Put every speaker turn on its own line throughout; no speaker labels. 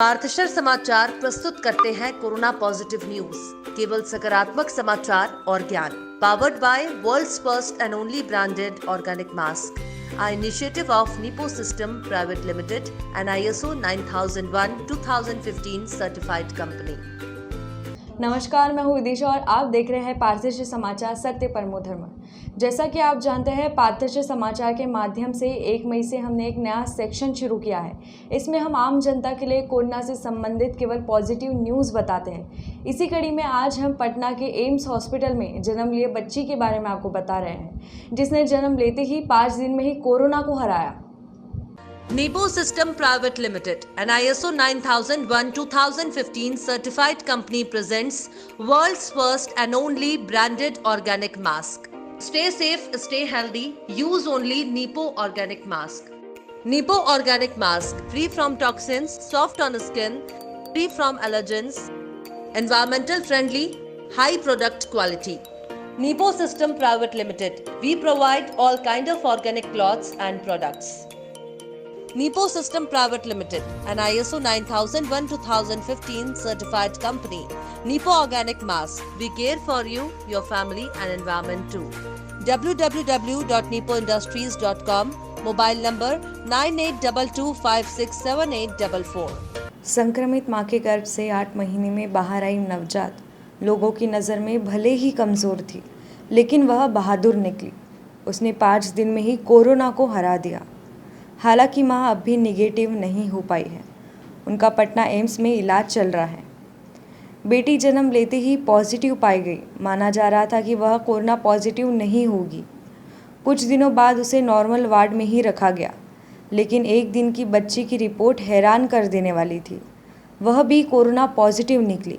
पार्थशर समाचार प्रस्तुत करते हैं कोरोना पॉजिटिव न्यूज, केवल सकारात्मक समाचार और ज्ञान। Powered by world's first and only branded organic mask, an initiative of Nipo System Private Limited, an ISO 9001:2015 certified company।
नमस्कार, मैं हूँ विदिशा और आप देख रहे हैं पार्थशर समाचार सत्य परमो धर्म। जैसा कि आप जानते हैं, पार्थशर समाचार के माध्यम से 1 मई से हमने एक नया सेक्शन शुरू किया है। इसमें हम आम जनता के लिए कोरोना से संबंधित केवल पॉजिटिव न्यूज़ बताते हैं। इसी कड़ी में आज हम पटना के एम्स हॉस्पिटल में जन्म लिए बच्ची के बारे में आपको बता रहे हैं, जिसने जन्म लेते ही 5 दिन में ही कोरोना को हराया।
Nipo System Private Limited, an ISO 9001:2015 certified company presents world's first and only branded organic mask. Stay safe, stay healthy, use only Nipo Organic Mask. Nipo Organic Mask, free from toxins, soft on skin, free from allergens, environmental friendly, high product quality. Nipo System Private Limited, we provide all kind of organic cloths and products. Nipo System Private Limited, an ISO 9001:2015 certified company. Nipo Organic Mask, we care for you, your family and environment too. www.nipoindustries.com, mobile number 9822567844।
संक्रमित मां के गर्भ से 8 महीने में बाहर आई नवजात लोगों की नज़र में भले ही कमज़ोर थी, लेकिन वह बहादुर निकली। उसने 5 दिन में ही कोरोना को हरा दिया। हालांकि मां अब भी निगेटिव नहीं हो पाई है। उनका पटना एम्स में इलाज चल रहा है। बेटी जन्म लेते ही पॉजिटिव पाई गई। माना जा रहा था कि वह कोरोना पॉजिटिव नहीं होगी। कुछ दिनों बाद उसे नॉर्मल वार्ड में ही रखा गया, लेकिन 1 दिन की बच्ची की रिपोर्ट हैरान कर देने वाली थी। वह भी कोरोना पॉजिटिव निकली।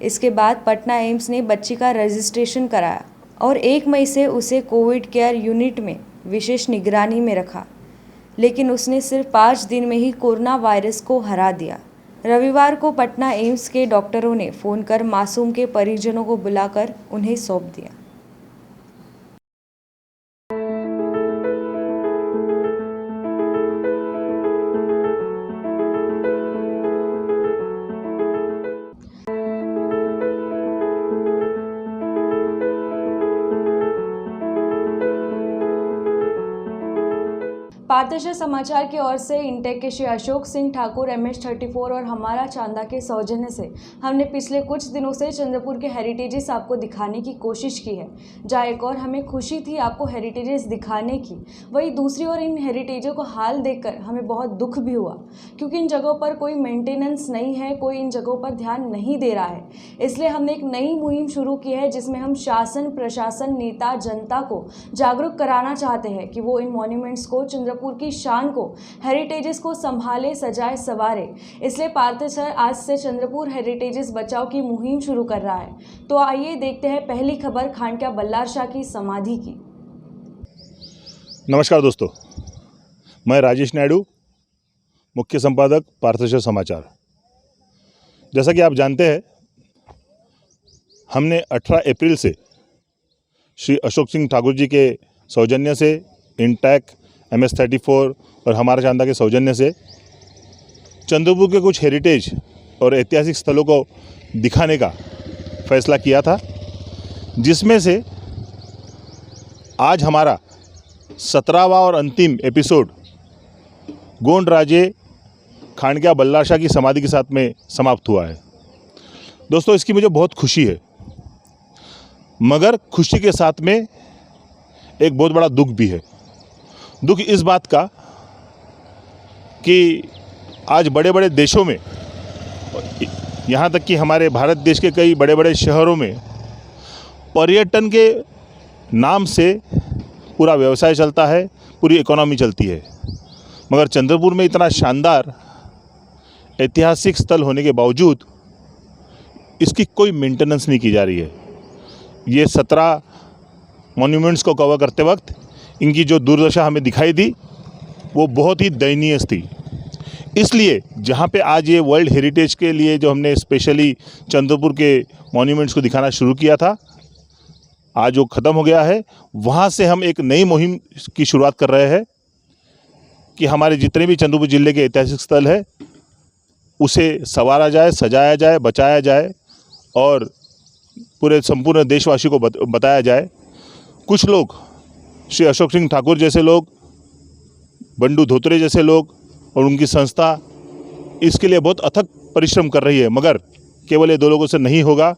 इसके बाद पटना एम्स ने बच्ची का रजिस्ट्रेशन कराया और 1 मई से उसे कोविड केयर यूनिट में विशेष निगरानी में रखा, लेकिन उसने सिर्फ 5 दिन में ही कोरोना वायरस को हरा दिया। रविवार को पटना एम्स के डॉक्टरों ने फ़ोन कर मासूम के परिजनों को बुलाकर उन्हें सौंप दिया। पार्थशर समाचार की ओर से इंटेक के श्री अशोक सिंह ठाकुर MS-34 और हमारा चांदा के सौजन्य से हमने पिछले कुछ दिनों से चंद्रपुर के हेरिटेजेस आपको दिखाने की कोशिश की है। जहाँ एक और हमें खुशी थी आपको हेरिटेजेस दिखाने की, वही दूसरी ओर इन हेरिटेजों को हाल देखकर हमें बहुत दुख भी हुआ, क्योंकि इन जगहों पर कोई मेंटेनेंस नहीं है, कोई इन जगहों पर ध्यान नहीं दे रहा है। इसलिए हमने एक नई मुहिम शुरू की है, जिसमें हम शासन, प्रशासन, नेता, जनता को जागरूक कराना चाहते हैं कि वो इन मॉन्यूमेंट्स को, चंद्रपुर की शान को, हेरिटेजेस को संभाले, सजाए, सवारे। इसलिए पार्थशर आज से चंद्रपुर हेरिटेजेस बचाओ की मुहिम शुरू कर रहा है। तो आइए देखते हैं पहली खबर खांडक्या बल्लार शाह की समाधि की।
नमस्कार दोस्तों, मैं राजेश नायडू, मुख्य संपादक पार्थशर समाचार। जैसा कि आप जानते हैं, हमने 18 अप्रैल से श्री अशोक सिंह ठाकुर जी के सौजन्य से, इंटेक, MS-34 और हमारा चांदा के सौजन्य से चंद्रपुर के कुछ हेरिटेज और ऐतिहासिक स्थलों को दिखाने का फैसला किया था, जिसमें से आज हमारा 17वां और अंतिम एपिसोड गोंड राजे खांडक्या बल्लार शाह की समाधि के साथ में समाप्त हुआ है। दोस्तों, इसकी मुझे बहुत खुशी है, मगर खुशी के साथ में एक बहुत बड़ा दुख भी है। दुख इस बात का कि आज बड़े बड़े देशों में, यहाँ तक कि हमारे भारत देश के कई बड़े बड़े शहरों में पर्यटन के नाम से पूरा व्यवसाय चलता है, पूरी इकोनॉमी चलती है, मगर चंद्रपुर में इतना शानदार ऐतिहासिक स्थल होने के बावजूद इसकी कोई मेंटेनेंस नहीं की जा रही है। ये 17 मॉन्यूमेंट्स को कवर करते वक्त इनकी जो दुर्दशा हमें दिखाई दी वो बहुत ही दयनीय थी। इसलिए जहाँ पे आज ये वर्ल्ड हेरिटेज के लिए जो हमने स्पेशली चंद्रपुर के मॉन्यूमेंट्स को दिखाना शुरू किया था, आज वो ख़त्म हो गया है। वहाँ से हम एक नई मुहिम की शुरुआत कर रहे हैं कि हमारे जितने भी चंद्रपुर जिले के ऐतिहासिक स्थल है उसे संवारा जाए, सजाया जाए, बचाया जाए और पूरे संपूर्ण देशवासी को बताया जाए। कुछ लोग, श्री अशोक सिंह ठाकुर जैसे लोग, बंडू धोत्रे जैसे लोग और उनकी संस्था इसके लिए बहुत अथक परिश्रम कर रही है, मगर केवल ये 2 लोगों से नहीं होगा।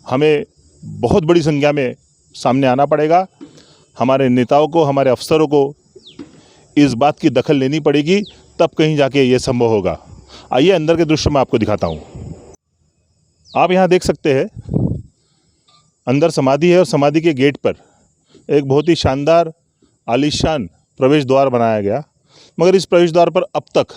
हमें बहुत बड़ी संख्या में सामने आना पड़ेगा। हमारे नेताओं को, हमारे अफसरों को इस बात की दखल लेनी पड़ेगी, तब कहीं जाके ये संभव होगा। आइए अंदर के दृश्य मैं आपको दिखाता हूँ। आप यहाँ देख सकते हैं, अंदर समाधि है और समाधि के गेट पर एक बहुत ही शानदार आलीशान प्रवेश द्वार बनाया गया, मगर इस प्रवेश द्वार पर अब तक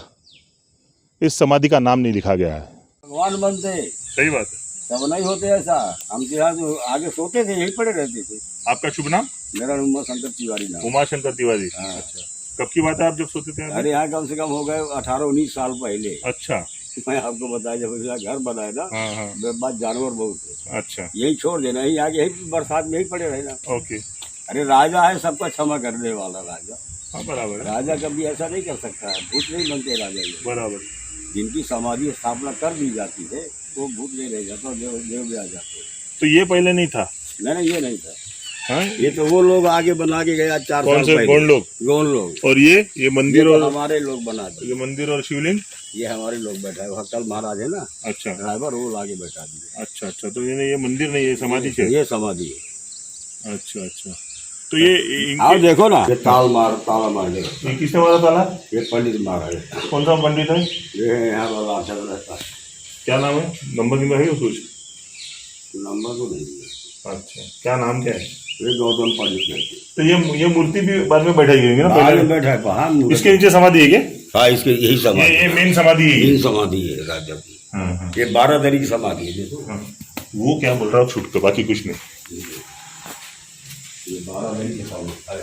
इस समाधि का नाम नहीं लिखा गया है।
भगवान बनते,
सही बात है।
सब नहीं होते ऐसा। हम तो यहाँ जो आगे सोते थे, यही पड़े रहते थे।
आपका शुभ नाम?
मेरा उमा शंकर तिवारी नाम।
उमा शंकर तिवारी।
हाँ।
अच्छा, कब की बात है आप जब सोते थे?
अरे यहाँ कम से कम हो गए 18-19 साल पहले।
अच्छा,
मैं आपको बताया, जब यहाँ घर बनाया ना,
हाँ हाँ,
बात जानवर बहुत थे।
अच्छा,
यही छोड़ देना, यही आगे यही बरसात में यही पड़े रहना।
ओके,
अरे राजा है, सबका क्षमा करने वाला राजा।
हाँ बराबर है,
राजा कभी ऐसा नहीं कर सकता है, भूत नहीं बनते राजा ये।
बराबर।
जिनकी समाधि स्थापना कर दी जाती है वो भूत नहीं रह जाता, देव भी आ जाते।
तो ये पहले नहीं था?
नहीं, ये नहीं था।
हाँ?
ये तो वो लोग आगे बना के गया 4
कौन
साल
से?
पहले।
गोंड लोग?
गोंड लोग।
और ये मंदिर
ये तो
और
हमारे लोग बनाते।
ये मंदिर और शिवलिंग
ये हमारे लोग बैठा है, वहाँ कल महाराज है ना,
अच्छा
ड्राइवर, वो आगे बैठा दिए।
अच्छा अच्छा, तो ये मंदिर नहीं, ये समाधि है।
ये समाधि है।
अच्छा अच्छा, तो ये
आओ देखो ना, ये ताला मार देगा।
ये किसने मारा ताला?
ये पंडित मारा है।
कौन सा पंडित है?
ये यहाँ वाला अच्छा रहता है।
क्या नाम है? नंबर है कुछ?
नंबर तो नहीं है।
अच्छा, क्या नाम क्या है?
ये गौतम पंडित है।
तो ये मूर्ति भी बाद में बैठाई गई ना?
बाद
पहले
में बैठा है, हाँ।
इसके नीचे समाधि है क्या?
हाँ, इसके यही समाधि।
ये मेन समाधि है।
मेन समाधि है राजा की।
हाँ हाँ,
ये 12 दरी की समाधि है, देखो।
हाँ। वो क्या बोल रहा हूँ, छूट तो बाकी कुछ नहीं।
ये 12 दरी की समाधि है।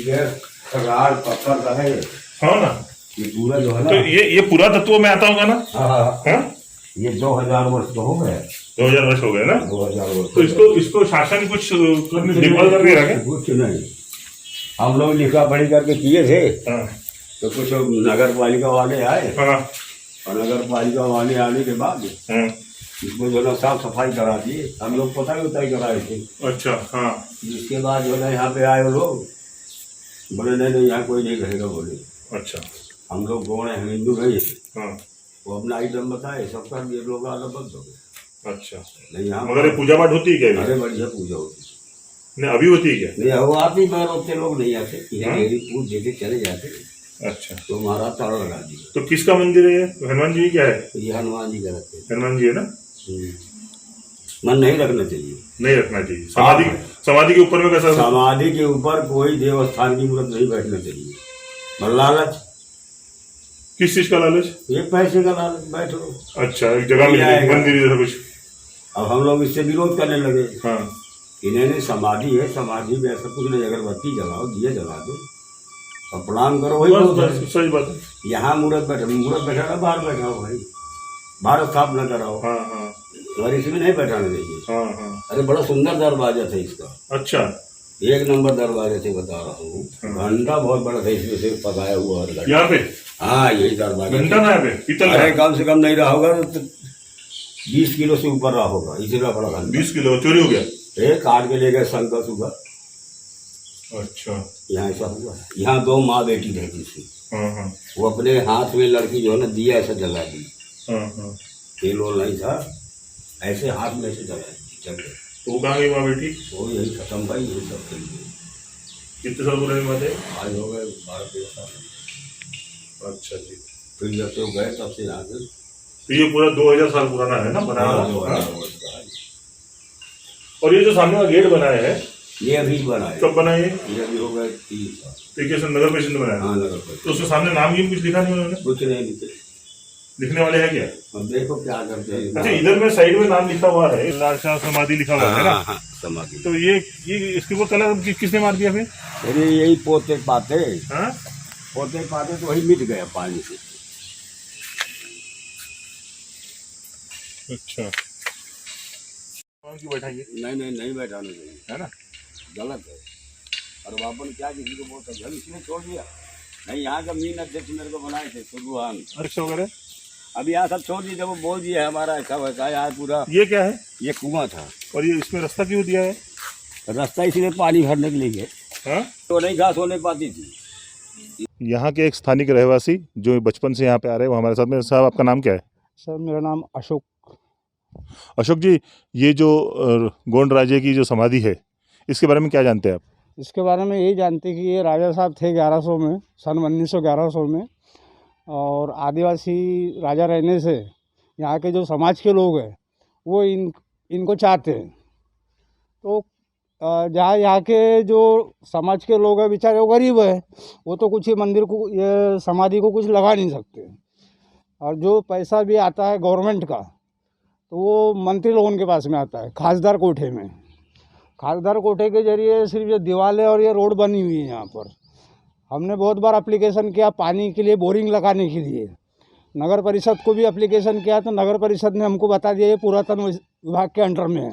ये खरार पत्थर का है।
हाँ ना,
ये पूरा जो है ना,
तो ये पूरा तत्व में आता होगा ना?
हाँ,
हाँ?
ये 2000 वर्ष तो हो गए।
2000 वर्ष हो गए ना?
2000 वर्ष।
तो इसको शासन कुछ देखभाल करके रखे?
कुछ नहीं, हम लोग लिखा पढ़ी करके किए थे।
हाँ
तो कुछ नगर पालिका वाले आए,
हाँ
और नगर पालिका वाले आने के बाद
हाँ,
इसको जो है साफ सफाई करा दिए। हम लोग पता ही उताई कराए थे।
अच्छा हाँ,
जिसके बाद जो है यहाँ पे आए वो लोग, बोले नहीं यहाँ कोई नहीं रहेगा। बोले
अच्छा,
हम लोग कौन है, हम हिंदू नहीं।
हाँ
वो अपना आइटम बताए, सबका ये लोग आना बंद हो गए।
अच्छा,
नहीं यहाँ
मगर ये पूजा पाठ होती है क्या?
अरे बढ़िया पूजा होती
नहीं, अभी होती है क्या?
नहीं, वो आती पर उतने लोग नहीं आते, मेरी पूछ देते चले जाते।
अच्छा,
तो महाराज ताला लगा दिए।
तो किसका मंदिर है ये? हनुमान जी क्या है?
ये हनुमान जी का रखते हैं।
हनुमान जी है ना?
मन नहीं रखना चाहिए,
नहीं रखना चाहिए। समाधि के ऊपर में कैसा?
समाधि के ऊपर कोई देवस्थान की मूर्त नहीं बैठना चाहिए। पर लालच,
किस चीज का लालच?
ये पैसे का लालच, बैठो।
अच्छा, एक जगह में मंदिर जैसा कुछ।
अब हम लोग इससे विरोध करने लगे।
हाँ,
इन्हें समाधि है, समाधि में ऐसा कुछ नहीं, अगरबत्ती जलाओ, दिए जला दो और प्रणाम करो, वही बहुत है।
सही बात है।
यहाँ मूर्त बैठा ना, बाहर बैठा हो भाई, बाहर स्थापना कराओ।
हाँ हाँ
और इसमें नहीं बैठाना चाहिए।
हाँ हाँ,
अरे बड़ा सुंदर दरवाजा था इसका,
अच्छा,
1 नंबर दरवाजे से बता रहा हूँ। घंटा बहुत बड़ा था, इसमें सिर्फ पकाया हुआ और घंटा।
यहाँ पे?
हाँ, यही दरवाजा।
घंटा ना पे पीतल
अरे
का?
कम से कम नहीं रहा होगा तो 20 किलो से ऊपर रहा होगा, इतना बड़ा घंटा।
20 किलो चोरी हो गया?
काट के ले गए शंकर सुगर।
अच्छा,
यहाँ ऐसा हुआ। यहाँ 2 माँ बेटी रहती थी।
हाँ हाँ
वो अपने हाथ में लड़की जो है ना, दिया ऐसा जला दी।
हाँ हाँ,
तेल वोल नहीं था, ऐसे हाथ में से जला दी, चल गए।
तो वो कहाँ गई माँ बेटी?
वो यही खत्म भाई, ये सब चल गए।
कितने साल पुरानी बात है?
आज हो गए 12-13 साल।
अच्छा जी,
फिर जब से वो गए तब से यहाँ गए।
तो ये पूरा 2000 साल पुराना है ना बनाया हुआ?
2000 वर्ष का है।
और ये जो सामने का गेट बनाया है,
ये अभी बनाए।
कब बनाया ये?
ये अभी हो गए 3 साल।
तो कैसे नगर परिषद ने बनाया?
हाँ, नगर परिषद।
तो उसके सामने नाम ही कुछ लिखा नहीं उन्होंने?
कुछ नहीं लिखे।
लिखने वाले हैं क्या?
अब देखो क्या करते हैं।
अच्छा, इधर में साइड में नाम लिखा हुआ है, लाशा समाधि लिखा हुआ है ना?
हाँ, समाधि।
तो ये इसके ऊपर कलर किसने मार दिया फिर?
अरे यही पोते पाते
हाँ,
तो वही मिट गया पानी से।
अच्छा, कौन की बैठाइए?
नहीं बैठाना चाहिए,
है ना?
गलत है। और बापन क्या किसी को बहुत घर इसमें छोड़ दिया। नहीं, यहाँ का मीन अध्यक्ष मेरे को बनाए थे सुरुआन।
अध्यक्ष वगैरह?
अब यहाँ सब छोड़ दीजिए, वो बोल दिया हमारा ऐसा वैसा है यहाँ पूरा।
ये क्या है
ये कुआं था
और ये इसमें रास्ता क्यों दिया है?
रास्ता, इसीलिए पानी भरने के लिए
हाँ?
तो नहीं घास होने पाती थी।
यहाँ के एक स्थानिक रहवासी जो बचपन से यहाँ पे आ रहे हैं वो हमारे साथ में। साहब आपका नाम क्या है?
सर मेरा नाम अशोक।
अशोक जी, ये जो गोंड राजे की जो समाधि है इसके बारे में क्या जानते हैं आप?
इसके बारे में यही जानते कि ये राजा साहब थे 1100 में, सन 1911 में, और आदिवासी राजा रहने से यहाँ के जो समाज के लोग हैं वो इनको चाहते हैं। तो जहाँ यहाँ के जो समाज के लोग हैं बेचारे वो गरीब है, वो तो कुछ ही मंदिर को, ये समाधि को कुछ लगा नहीं सकते। और जो पैसा भी आता है गवर्नमेंट का तो वो मंत्री लोगों के पास में आता है, खासदार कोठे में। खासदार कोठे के जरिए सिर्फ ये दीवारें और ये रोड बनी हुई है। यहाँ पर हमने बहुत बार एप्लीकेशन किया पानी के लिए, बोरिंग लगाने के लिए। नगर परिषद को भी एप्लीकेशन किया तो नगर परिषद ने हमको बता दिया ये पुरातन विभाग के अंडर में है।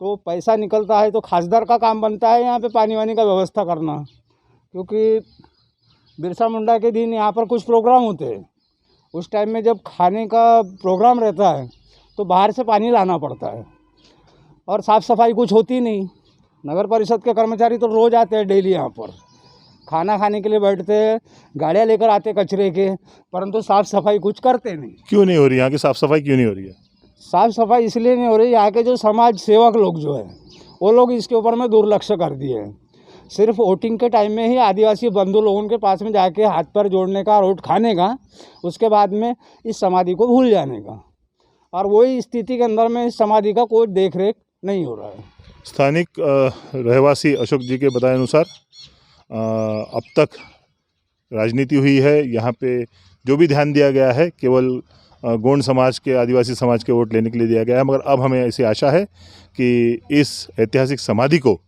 तो पैसा निकलता है तो खासदार का काम बनता है यहाँ पे पानी वानी का व्यवस्था करना, क्योंकि बिरसा मुंडा के दिन यहाँ पर कुछ प्रोग्राम होते हैं। उस टाइम में जब खाने का प्रोग्राम रहता है तो बाहर से पानी लाना पड़ता है और साफ़ सफाई कुछ होती नहीं। नगर परिषद के कर्मचारी तो रोज़ आते हैं, डेली यहाँ पर खाना खाने के लिए बैठते हैं, गाड़ियाँ लेकर आते कचरे के, परंतु साफ़ सफाई कुछ करते नहीं।
क्यों नहीं हो रही यहाँ की साफ़ सफाई, क्यों नहीं हो रही है?
साफ़ सफाई इसलिए नहीं हो रही, यहाँ के जो समाज सेवक लोग जो है वो लोग इसके ऊपर में दुर्लक्ष्य कर दिए हैं। सिर्फ वोटिंग के टाइम में ही आदिवासी बंधु लोगों के पास में जाके हाथ पैर जोड़ने का, वोट खाने का, उसके बाद में इस समाधि को भूल जाने का। और वही स्थिति के अंदर में इस समाधि का कोई देख रेख नहीं हो रहा है।
स्थानिक रहवासी अशोक जी के बताए अनुसार अब तक राजनीति हुई है, यहाँ पे जो भी ध्यान दिया गया है केवल गोंड समाज के, आदिवासी समाज के वोट लेने के लिए दिया गया है। मगर अब हमें ऐसी आशा है कि इस ऐतिहासिक समाधि को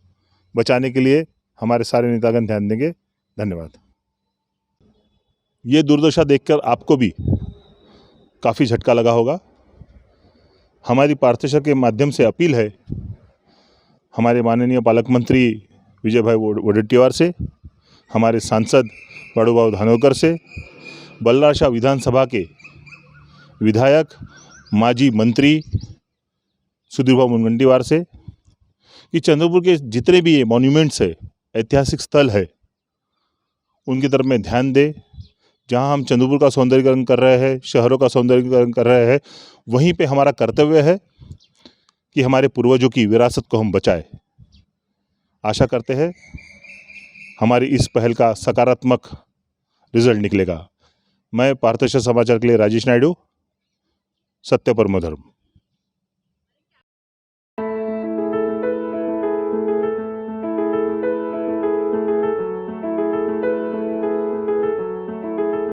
बचाने के लिए हमारे सारे नेतागण ध्यान देंगे। धन्यवाद। ये दुर्दशा देखकर आपको भी काफ़ी झटका लगा होगा। हमारी पार्थशर के माध्यम से अपील है हमारे माननीय पालक मंत्री विजय भाई वडेट्टीवार से, हमारे सांसद बड़ूबाबू धानोरकर से, बल्लाशाह विधानसभा के विधायक माजी मंत्री सुधीरभाऊ मुनगंटीवार से कि चंद्रपुर के जितने भी ये मॉन्यूमेंट्स है, ऐतिहासिक स्थल है, उनकी तरफ में ध्यान दे। जहां हम चंद्रपुर का सौंदर्यीकरण कर रहे हैं, शहरों का सौंदर्यीकरण कर रहे हैं, वहीं पे हमारा कर्तव्य है कि हमारे पूर्वजों की विरासत को हम बचाएं। आशा करते हैं हमारी इस पहल का सकारात्मक रिजल्ट निकलेगा। मैं पार्थशर समाचार के लिए राजेश नायडू, सत्य परमो धर्म।